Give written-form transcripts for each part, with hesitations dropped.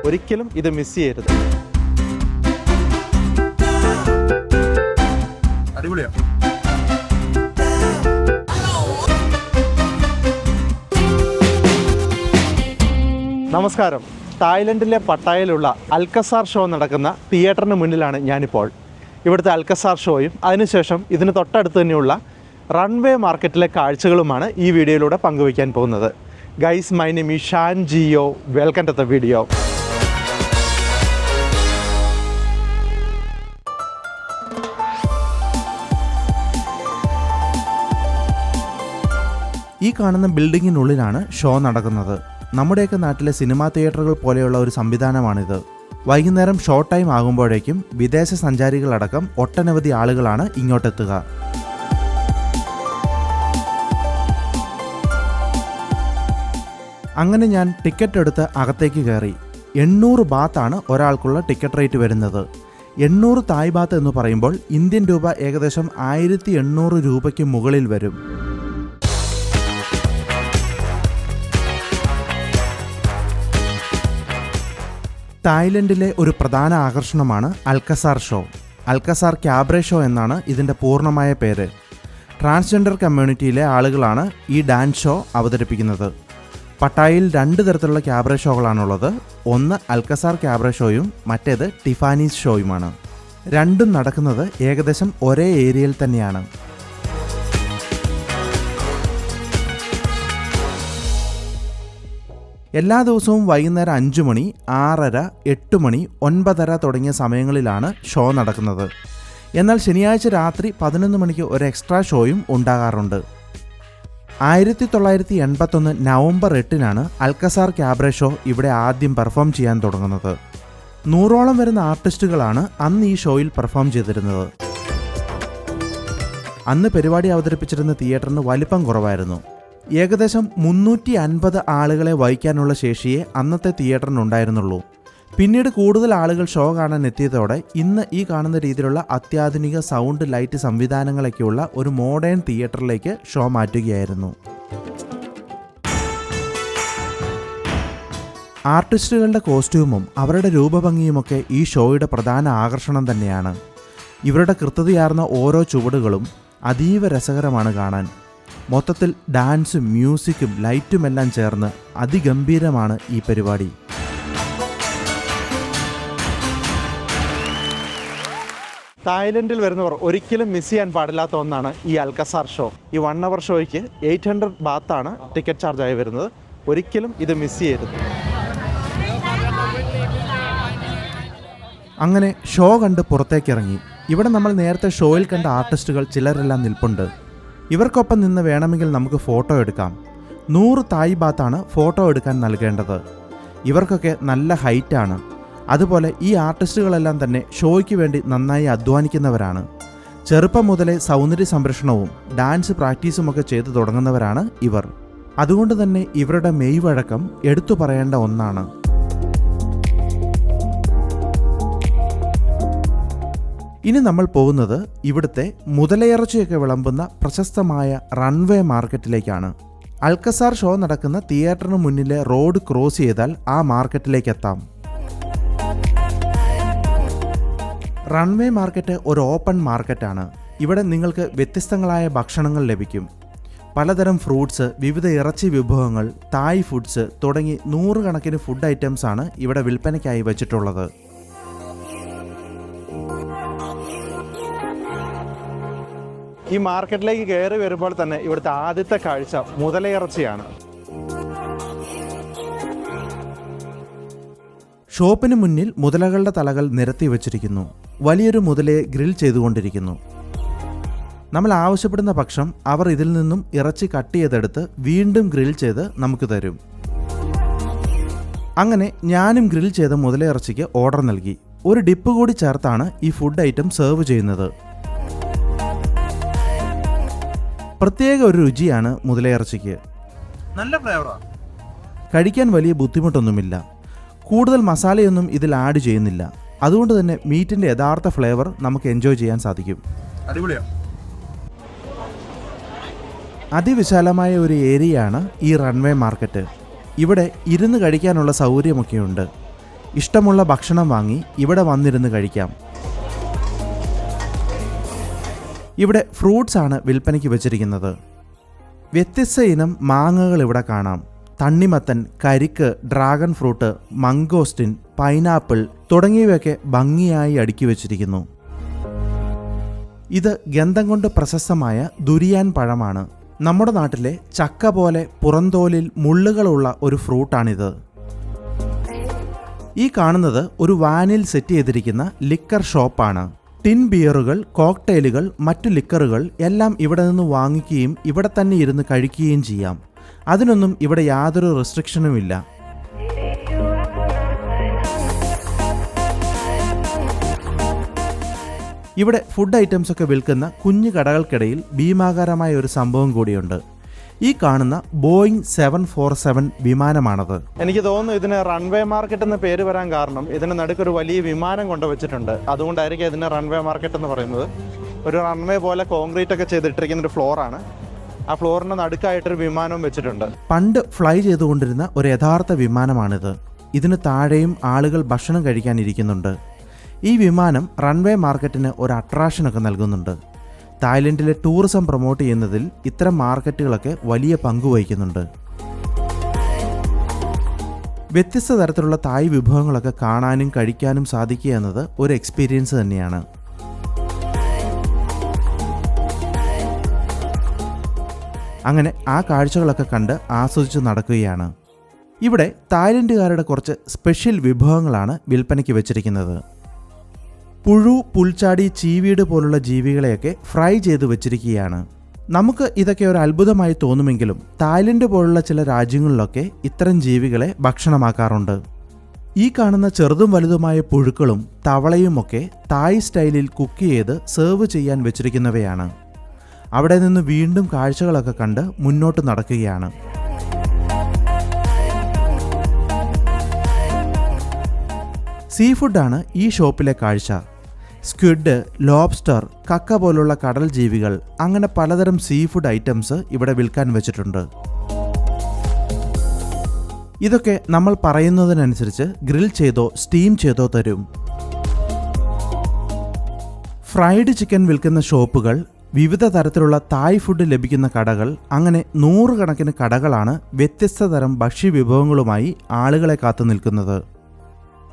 ഒരിക്കലും ഇത് മിസ് ചെയ്യരുത്. അടിപൊളിയാണ്. നമസ്കാരം. തായ്ലൻഡിലെ പട്ടായയിലുള്ള അൽക്കസാർ ഷോ നടക്കുന്ന തിയേറ്ററിന് മുന്നിലാണ് ഞാനിപ്പോൾ. ഇവിടുത്തെ അൽക്കസാർ ഷോയും അതിനുശേഷം ഇതിന് തൊട്ടടുത്ത് തന്നെയുള്ള റൺവേ മാർക്കറ്റിലെ കാഴ്ചകളുമാണ് ഈ വീഡിയോയിലൂടെ പങ്കുവയ്ക്കാൻ പോകുന്നത്. Guys, my name is Shan Geo. Welcome to the video. ഈ കാണുന്ന ബിൽഡിങ്ങിനുള്ളിലാണ് ഷോ നടക്കുന്നത്. നമ്മുടെയൊക്കെ നാട്ടിലെ സിനിമാ തിയേറ്ററുകൾ പോലെയുള്ള ഒരു സംവിധാനമാണിത്. വൈകുന്നേരം ഷോ ടൈം ആകുമ്പോഴേക്കും വിദേശ സഞ്ചാരികളടക്കം ഒട്ടനവധി ആളുകളാണ് ഇങ്ങോട്ടെത്തുക. അങ്ങനെ ഞാൻ ടിക്കറ്റ് എടുത്ത് അകത്തേക്ക് കയറി. 800 ബാത്താണ് ഒരാൾക്കുള്ള ടിക്കറ്റ് റേറ്റ് വരുന്നത്. 800 തായ് ബാത്ത് എന്ന് പറയുമ്പോൾ ഇന്ത്യൻ രൂപ ഏകദേശം 1800 രൂപയ്ക്ക് മുകളിൽ വരും. തായ്ലൻഡിലെ ഒരു പ്രധാന ആകർഷണമാണ് അൽക്കസാർ ഷോ. അൽക്കസാർ ക്യാബ്രെ ഷോ എന്നാണ് ഇതിൻ്റെ പൂർണ്ണമായ പേര്. ട്രാൻസ്ജെൻഡർ കമ്മ്യൂണിറ്റിയിലെ ആളുകളാണ് ഈ ഡാൻസ് ഷോ അവതരിപ്പിക്കുന്നത്. പട്ടായയിൽ 2 തരത്തിലുള്ള ക്യാബ്രെ ഷോകളാണുള്ളത്. ഒന്ന് അൽക്കസാർ ക്യാബ്രെ ഷോയും മറ്റേത് ടിഫാനീസ് ഷോയുമാണ്. രണ്ടും നടക്കുന്നത് ഏകദേശം ഒരേ ഏരിയയിൽ തന്നെയാണ്. എല്ലാ ദിവസവും വൈകുന്നേരം 5 മണി, 6:30, 8 മണി, 9:30 തുടങ്ങിയ സമയങ്ങളിലാണ് ഷോ നടക്കുന്നത്. എന്നാൽ ശനിയാഴ്ച രാത്രി 11 മണിക്ക് ഒരു എക്സ്ട്രാ ഷോയും ഉണ്ടാകാറുണ്ട്. 1981 നവംബർ 8-നാണ് അൽക്കസാർ ക്യാബ്രെ ഷോ ഇവിടെ ആദ്യം പെർഫോം ചെയ്യാൻ തുടങ്ങുന്നത്. 100ഓളം വരുന്ന ആർട്ടിസ്റ്റുകളാണ് അന്ന് ഈ ഷോയിൽ പെർഫോം ചെയ്തിരുന്നത്. അന്ന് പരിപാടി അവതരിപ്പിച്ചിരുന്ന തിയേറ്ററിന് വലിപ്പം കുറവായിരുന്നു. ഏകദേശം 350 ആളുകളെ വഹിക്കാനുള്ള ശേഷിയെ അന്നത്തെ തിയേറ്ററിനുണ്ടായിരുന്നുള്ളൂ. പിന്നീട് കൂടുതൽ ആളുകൾ ഷോ കാണാൻ എത്തിയതോടെ ഇന്ന് ഈ കാണുന്ന രീതിയിലുള്ള അത്യാധുനിക സൗണ്ട് ലൈറ്റ് സംവിധാനങ്ങളൊക്കെയുള്ള ഒരു മോഡേൺ തിയേറ്ററിലേക്ക് ഷോ മാറ്റുകയായിരുന്നു. ആർട്ടിസ്റ്റുകളുടെ കോസ്റ്റ്യൂമും അവരുടെ രൂപഭംഗിയുമൊക്കെ ഈ ഷോയുടെ പ്രധാന ആകർഷണം തന്നെയാണ്. ഇവരുടെ കൃത്യതയാർന്ന ഓരോ ചുവടുകളും അതീവ രസകരമാണ് കാണാൻ. മൊത്തത്തിൽ ഡാൻസും മ്യൂസിക്കും ലൈറ്റുമെല്ലാം ചേർന്ന് അതിഗംഭീരമാണ് ഈ പരിപാടി. തായ്ലൻഡിൽ വരുന്നവർ ഒരിക്കലും മിസ് ചെയ്യാൻ പാടില്ലാത്ത ഒന്നാണ് ഈ അൽക്കസാർ ഷോ. ഈ 1 അവർ ഷോയ്ക്ക് 800 ബാത്താണ് ടിക്കറ്റ് ചാർജായി വരുന്നത്. ഒരിക്കലും ഇത് മിസ് ചെയ്യരുത്. അങ്ങനെ ഷോ കണ്ട് പുറത്തേക്കിറങ്ങി. ഇവിടെ നമ്മൾ നേരത്തെ ഷോയിൽ കണ്ട ആർട്ടിസ്റ്റുകൾ ചിലരെല്ലാം നിൽപ്പുണ്ട്. ഇവർക്കൊപ്പം നിന്ന് വേണമെങ്കിൽ നമുക്ക് ഫോട്ടോ എടുക്കാം. 100 തായ് ബാത്താണ് ഫോട്ടോ എടുക്കാൻ നൽകേണ്ടത്. ഇവർക്കൊക്കെ നല്ല ഹൈറ്റാണ്. അതുപോലെ ഈ ആർട്ടിസ്റ്റുകളെല്ലാം തന്നെ ഷോയ്ക്ക് വേണ്ടി നന്നായി അധ്വാനിക്കുന്നവരാണ്. ചെറുപ്പം മുതലേ സൗന്ദര്യ സംരക്ഷണവും ഡാൻസ് പ്രാക്ടീസുമൊക്കെ ചെയ്തു തുടങ്ങുന്നവരാണ് ഇവർ. അതുകൊണ്ട് തന്നെ ഇവരുടെ മെയ്വഴക്കം എടുത്തു പറയേണ്ട ഒന്നാണ്. ഇനി നമ്മൾ പോകുന്നത് ഇവിടുത്തെ മുതലയിറച്ചിയൊക്കെ വിളമ്പുന്ന പ്രശസ്തമായ റൺവേ മാർക്കറ്റിലേക്കാണ്. അൽക്കസാർ ഷോ നടക്കുന്ന തിയേറ്ററിന് മുന്നിലെ റോഡ് ക്രോസ് ചെയ്താൽ ആ മാർക്കറ്റിലേക്ക് എത്താം. റൺവേ മാർക്കറ്റ് ഒരു ഓപ്പൺ മാർക്കറ്റാണ്. ഇവിടെ നിങ്ങൾക്ക് വ്യത്യസ്തങ്ങളായ ഭക്ഷണങ്ങൾ ലഭിക്കും. പലതരം ഫ്രൂട്ട്സ്, വിവിധ ഇറച്ചി വിഭവങ്ങൾ, തായ് ഫുഡ്സ് തുടങ്ങി 100 കണക്കിന് ഫുഡ് ഐറ്റംസാണ് ഇവിടെ വിൽപ്പനയ്ക്കായി വെച്ചിട്ടുള്ളത്. ഈ മാർക്കറ്റിലേക്ക് കയറി വരുമ്പോൾ തന്നെ ഇവിടുത്തെ ആദ്യത്തെ കാഴ്ച മുതലയിറച്ചിയാണ്. ഷോപ്പിന് മുന്നിൽ മുതലകളുടെ തലകൾ നിരത്തി വച്ചിരിക്കുന്നു. വലിയൊരു മുതലയെ ഗ്രിൽ ചെയ്തുകൊണ്ടിരിക്കുന്നു. നമ്മൾ ആവശ്യപ്പെടുന്ന പക്ഷം അവർ ഇതിൽ നിന്നും ഇറച്ചി കട്ട് ചെയ്തെടുത്ത് വീണ്ടും ഗ്രിൽ ചെയ്ത് നമുക്ക് തരും. അങ്ങനെ ഞാനും ഗ്രിൽ ചെയ്ത മുതലയിറച്ചിക്ക് ഓർഡർ നൽകി. ഒരു ഡിപ്പ് കൂടി ചേർത്താണ് ഈ ഫുഡ് ഐറ്റം സെർവ് ചെയ്യുന്നത്. പ്രത്യേക ഒരു രുചിയാണ് മുതലയിറച്ചിക്ക്. നല്ല ഫ്ലേവറാണ്. കഴിക്കാൻ വലിയ ബുദ്ധിമുട്ടൊന്നുമില്ല. കൂടുതൽ മസാലയൊന്നും ഇതിൽ ആഡ് ചെയ്യുന്നില്ല. അതുകൊണ്ട് തന്നെ മീറ്റിൻ്റെ യഥാർത്ഥ ഫ്ലേവർ നമുക്ക് എൻജോയ് ചെയ്യാൻ സാധിക്കും. അടിപൊളിയാണ്. അതിവിശാലമായ ഒരു ഏരിയയാണ് ഈ റൺവേ മാർക്കറ്റ്. ഇവിടെ ഇരുന്ന് കഴിക്കാനുള്ള സൗകര്യമൊക്കെയുണ്ട്. ഇഷ്ടമുള്ള ഭക്ഷണം വാങ്ങി ഇവിടെ വന്നിരുന്ന് കഴിക്കാം. ഇവിടെ ഫ്രൂട്ട്സ് ആണ് വിൽപ്പനയ്ക്ക് വെച്ചിരിക്കുന്നത്. വ്യത്യസ്ത ഇനം മാങ്ങകൾ ഇവിടെ കാണാം. തണ്ണിമത്തൻ, കരിക്ക്, ഡ്രാഗൺ ഫ്രൂട്ട്, മംഗോസ്റ്റിൻ, പൈനാപ്പിൾ തുടങ്ങിയവയൊക്കെ ഭംഗിയായി അടുക്കി വെച്ചിരിക്കുന്നു. ഇത് ഗന്ധം കൊണ്ട് പ്രശസ്തമായ ദുരിയാൻ പഴമാണ്. നമ്മുടെ നാട്ടിലെ ചക്ക പോലെ പുറന്തോലിൽ മുള്ളുകളുള്ള ഒരു ഫ്രൂട്ടാണിത്. ഈ കാണുന്നത് ഒരു വാനിൽ സെറ്റ് ചെയ്തിരിക്കുന്ന ലിക്കർ ഷോപ്പാണ്. ടിൻ ബിയറുകൾ, കോക്ടെയിലുകൾ, മറ്റു ലിക്കറുകൾ എല്ലാം ഇവിടെ നിന്ന് വാങ്ങിക്കുകയും ഇവിടെ തന്നെ ഇരുന്ന് കഴിക്കുകയും ചെയ്യാം. അതിനൊന്നും ഇവിടെ യാതൊരു റെസ്ട്രിക്ഷനുമില്ല. ഇവിടെ ഫുഡ് ഐറ്റംസ് ഒക്കെ വിൽക്കുന്ന കുഞ്ഞു കടകൾക്കിടയിൽ ഭീമാകാരമായ ഒരു സംഭവം കൂടിയുണ്ട്. ഈ കാണുന്ന ബോയിങ് 747 വിമാനമാണത്. എനിക്ക് തോന്നുന്നു ഇതിന് റൺവേ മാർക്കറ്റ് എന്ന് പേര് വരാൻ കാരണം ഇതിന് നടുക്കൊരു വലിയ വിമാനം കൊണ്ടുവച്ചിട്ടുണ്ട്. അതുകൊണ്ടായിരിക്കും ഇതിന് റൺവേ മാർക്കറ്റ് എന്ന് പറയുന്നത്. ഒരു റൺവേ പോലെ കോൺക്രീറ്റ് ഒക്കെ ചെയ്തിട്ടിരിക്കുന്ന ഒരു ഫ്ലോറാണ്. ആ ഫ്ലോറിന് നടുക്കായിട്ടൊരു വിമാനവും വെച്ചിട്ടുണ്ട്. പണ്ട് ഫ്ലൈ ചെയ്തുകൊണ്ടിരുന്ന ഒരു യഥാർത്ഥ വിമാനമാണിത്. ഇതിന് താഴെയും ആളുകൾ ഭക്ഷണം കഴിക്കാനിരിക്കുന്നുണ്ട്. ഈ വിമാനം റൺവേ മാർക്കറ്റിന് ഒരു അട്രാക്ഷനൊക്കെ നൽകുന്നുണ്ട്. തായ്ലൻഡിലെ ടൂറിസം പ്രൊമോട്ട് ചെയ്യുന്നതിൽ ഇത്തരം മാർക്കറ്റുകളൊക്കെ വലിയ പങ്ക് വഹിക്കുന്നുണ്ട്. വ്യത്യസ്ത തരത്തിലുള്ള തായ് വിഭവങ്ങളൊക്കെ കാണാനും കഴിക്കാനും സാധിക്കുക എന്നത് ഒരു എക്സ്പീരിയൻസ് തന്നെയാണ്. അങ്ങനെ ആ കാഴ്ചകളൊക്കെ കണ്ട് ആസ്വദിച്ച് നടക്കുകയാണ്. ഇവിടെ തായ്ലൻഡുകാരുടെ കുറച്ച് സ്പെഷ്യൽ വിഭവങ്ങളാണ് വിൽപ്പനയ്ക്ക് വെച്ചിരിക്കുന്നത്. പുഴു, പുൽച്ചാടി, ചീവീട് പോലുള്ള ജീവികളെയൊക്കെ ഫ്രൈ ചെയ്ത് വെച്ചിരിക്കുകയാണ്. നമുക്ക് ഇതൊക്കെ ഒരു അത്ഭുതമായി തോന്നുമെങ്കിലും തായ്ലൻഡ് പോലുള്ള ചില രാജ്യങ്ങളിലൊക്കെ ഇത്തരം ജീവികളെ ഭക്ഷണമാക്കാറുണ്ട്. ഈ കാണുന്ന ചെറുതും വലുതുമായ പുഴുക്കളും തവളയുമൊക്കെ തായ് സ്റ്റൈലിൽ കുക്ക് ചെയ്ത് സെർവ് ചെയ്യാൻ വെച്ചിരിക്കുന്നവയാണ്. അവിടെ നിന്ന് വീണ്ടും കാഴ്ചകളൊക്കെ കണ്ട് മുന്നോട്ട് നടക്കുകയാണ്. സീ ഫുഡാണ് ഈ ഷോപ്പിലെ കാഴ്ച. സ്ക്വിഡ്, ലോബ്സ്റ്റർ, കക്ക പോലുള്ള കടൽ ജീവികൾ, അങ്ങനെ പലതരം സീ ഫുഡ് ഐറ്റംസ് ഇവിടെ വിൽക്കാൻ വെച്ചിട്ടുണ്ട്. ഇതൊക്കെ നമ്മൾ പറയുന്നതിനനുസരിച്ച് ഗ്രിൽ ചെയ്തോ സ്റ്റീം ചെയ്തോ തരും. ഫ്രൈഡ് ചിക്കൻ വിൽക്കുന്ന ഷോപ്പുകൾ, വിവിധ തരത്തിലുള്ള തായ് ഫുഡ് ലഭിക്കുന്ന കടകൾ, അങ്ങനെ 100 കണക്കിന് കടകളാണ് വ്യത്യസ്ത തരം ഭക്ഷ്യവിഭവങ്ങളുമായി ആളുകളെ കാത്തു നിൽക്കുന്നത്.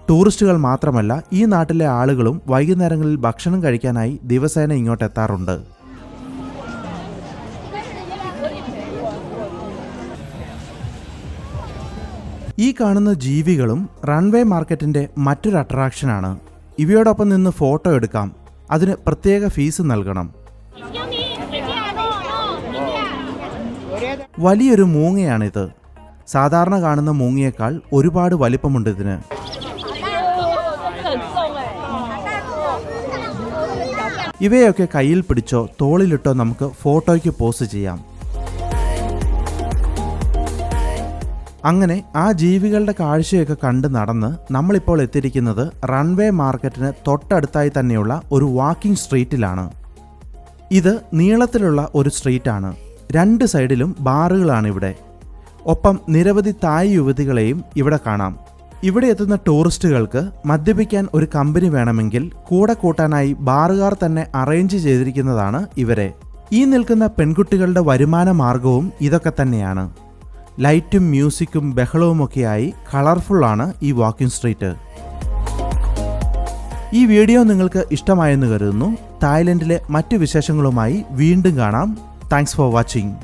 ടൂറിസ്റ്റുകൾ മാത്രമല്ല, ഈ നാട്ടിലെ ആളുകളും വൈകുന്നേരങ്ങളിൽ ഭക്ഷണം കഴിക്കാനായി ദിവസേന ഇങ്ങോട്ട് എത്താറുണ്ട്. ഈ കാണുന്ന ജീവികളും റൺവേ മാർക്കറ്റിന്റെ മറ്റൊരു അട്രാക്ഷനാണ്. ഇവയോടൊപ്പം നിന്ന് ഫോട്ടോ എടുക്കാം. അതിന് പ്രത്യേക ഫീസ് നൽകണം. വലിയൊരു മൂങ്ങയാണിത്. സാധാരണ കാണുന്ന മൂങ്ങയേക്കാൾ ഒരുപാട് വലിപ്പമുണ്ട് ഇതിന്. ഇവയൊക്കെ കയ്യിൽ പിടിച്ചോ തോളിലിട്ടോ നമുക്ക് ഫോട്ടോയ്ക്ക് പോസ്റ്റ് ചെയ്യാം. അങ്ങനെ ആ ജീവികളുടെ കാഴ്ചയൊക്കെ കണ്ട് നടന്ന് നമ്മളിപ്പോൾ എത്തിയിരിക്കുന്നത് റൺവേ മാർക്കറ്റിന് തൊട്ടടുത്തായി തന്നെയുള്ള ഒരു വാക്കിംഗ് സ്ട്രീറ്റിലാണ്. ഇത് നീളത്തിലുള്ള ഒരു സ്ട്രീറ്റാണ്. 2 സൈഡിലും ബാറുകളാണ് ഇവിടെ. ഒപ്പം നിരവധി തായ് യുവതികളെയും ഇവിടെ കാണാം. ഇവിടെ എത്തുന്ന ടൂറിസ്റ്റുകൾക്ക് മദ്യപിക്കാൻ ഒരു കമ്പനി വേണമെങ്കിൽ കൂടെ കൂട്ടാനായി ബാറുകാർ തന്നെ അറേഞ്ച് ചെയ്തിരിക്കുന്നതാണ് ഇവരെ. ഈ നിൽക്കുന്ന പെൺകുട്ടികളുടെ വരുമാന മാർഗവും ഇതൊക്കെ തന്നെയാണ്. ലൈറ്റും മ്യൂസിക്കും ബഹളവുമൊക്കെയായി കളർഫുള്ളാണ് ഈ വാക്കിംഗ് സ്ട്രീറ്റ്. ഈ വീഡിയോ നിങ്ങൾക്ക് ഇഷ്ടമായെന്ന് കരുതുന്നു. തായ്ലൻഡിലെ മറ്റു വിശേഷങ്ങളുമായി വീണ്ടും കാണാം. Thanks for watching.